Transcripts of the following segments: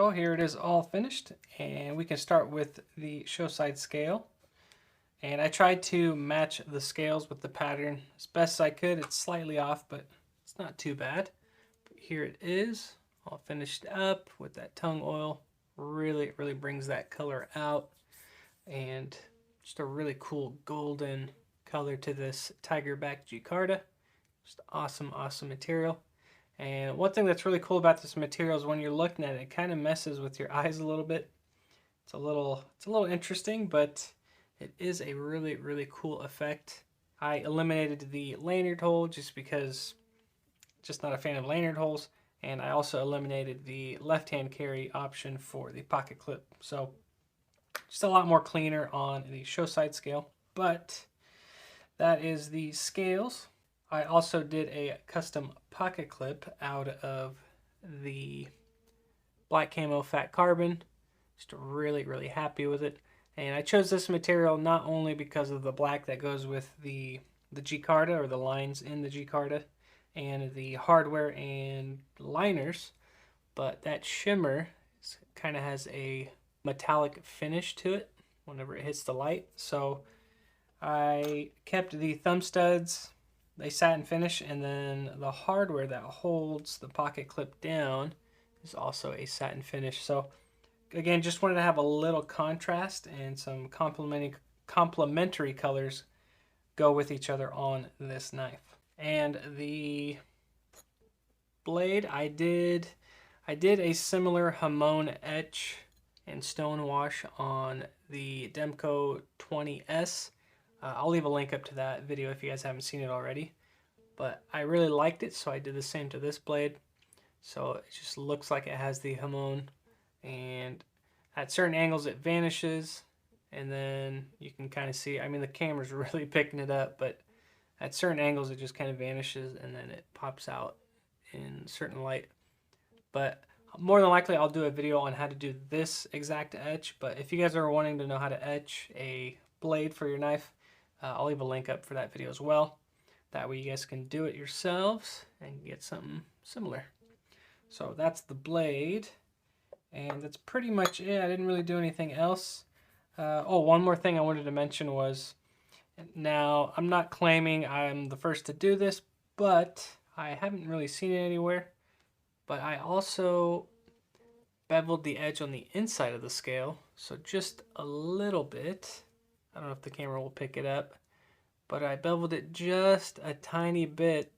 So here it is all finished, and we can start with the show side scale. And I tried to match the scales with the pattern as best as I could. It's slightly off, but it's not too bad. But here it is, all finished up with that tung oil. Really brings that color out, and just a really cool golden color to this tigerback G-Carta. Just awesome material. And one thing that's really cool about this material is when you're looking at it, it kind of messes with your eyes a little bit. It's a little interesting, but it is a really cool effect. I eliminated the lanyard hole just because just not a fan of lanyard holes, and I also eliminated the left-hand carry option for the pocket clip. So just a lot more cleaner on the show side scale. But that is the scales. I also did a custom pocket clip out of the black camo fat carbon. Just really happy with it. And I chose this material not only because of the black that goes with the G-Carta, or the lines in the G-Carta, and the hardware and liners, but that shimmer kind of has a metallic finish to it whenever it hits the light. So I kept the thumb studs, they satin finish, and then the hardware that holds the pocket clip down is also a satin finish. So again, just wanted to have a little contrast and some complementary colors go with each other on this knife. And the blade, I did a similar Hamon etch and stone wash on the Demco 20S. I'll leave a link up to that video if you guys haven't seen it already. But I really liked it, so I did the same to this blade. So it just looks like it has the Hamon, and at certain angles it vanishes, and then you can kind of see, I mean the camera's really picking it up, but at certain angles it just kind of vanishes and then it pops out in certain light. But more than likely I'll do a video on how to do this exact etch. But if you guys are wanting to know how to etch a blade for your knife, I'll leave a link up for that video as well. That way you guys can do it yourselves and get something similar. So that's the blade, and that's pretty much it. I didn't really do anything else. Oh, one more thing I wanted to mention was, now I'm not claiming I'm the first to do this, but I haven't really seen it anywhere. But I also beveled the edge on the inside of the scale, so just a little bit. I don't know if the camera will pick it up, but I beveled it just a tiny bit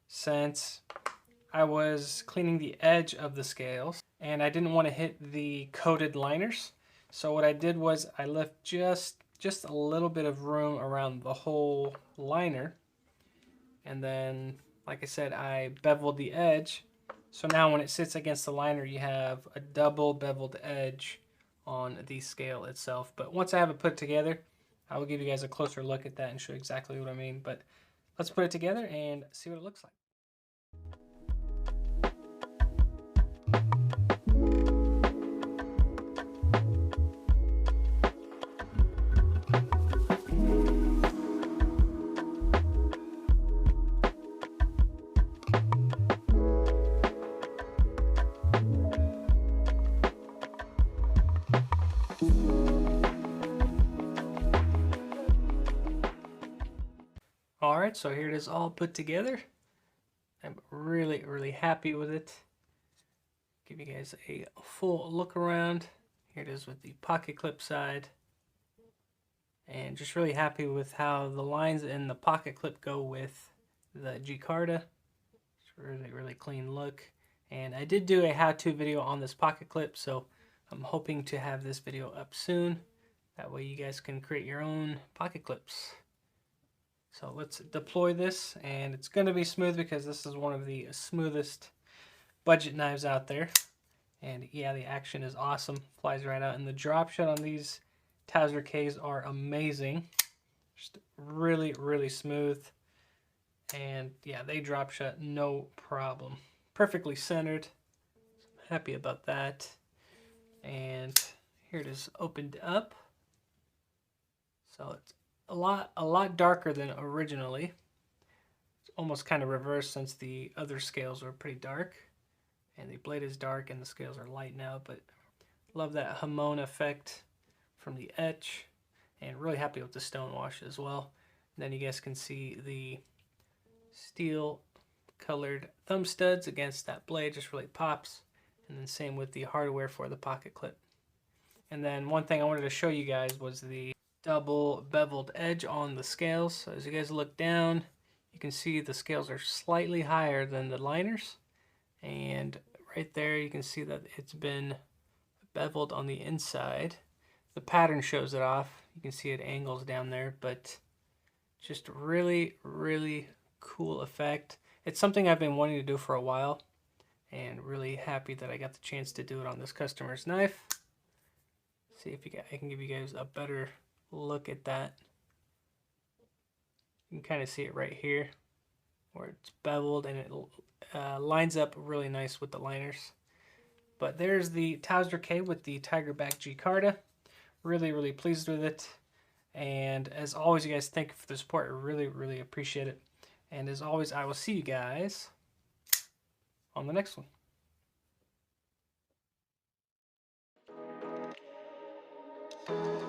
since I was cleaning the edge of the scales and I didn't want to hit the coated liners. So what I did was I left just a little bit of room around the whole liner, and then, like I said, I beveled the edge. So now when it sits against the liner, you have a double beveled edge on the scale itself. But once I have it put together, I will give you guys a closer look at that and show exactly what I mean. But let's put it together and see what it looks like. Alright, so here it is all put together. I'm really happy with it. Give you guys a full look around. Here it is with the pocket clip side. And just really happy with how the lines in the pocket clip go with the G-Carta. It's really clean look. And I did do a how-to video on this pocket clip, so I'm hoping to have this video up soon. That way you guys can create your own pocket clips. So let's deploy this, and it's going to be smooth because this is one of the smoothest budget knives out there. And yeah, the action is awesome, flies right out, and the drop shot on these Towser-Ks are amazing. Just really smooth, and yeah, they drop shot no problem. Perfectly centered. I'm happy about that. And here it is opened up. So it's a lot darker than originally. It's almost kind of reversed since the other scales were pretty dark. and the blade is dark and the scales are light now, but love that Hamon effect from the etch, and really happy with the stone wash as well. And then you guys can see the steel colored thumb studs against that blade, just really pops. And then same with the hardware for the pocket clip. And then one thing I wanted to show you guys was the double beveled edge on the scales. So as you guys look down, you can see the scales are slightly higher than the liners, and right there you can see that it's been beveled on the inside. The pattern shows it off. You can see it angles down there, but just really cool effect. It's something I've been wanting to do for a while, and really happy that I got the chance to do it on this customer's knife. See if I can give you guys a better look at that. You can kind of see it right here where it's beveled, and it lines up really nice with the liners. But there's the Towser-K with the Tigerback G-Carta. Really pleased with it. And as always, you guys, thank you for the support. I really appreciate it. And as always, I will see you guys on the next one.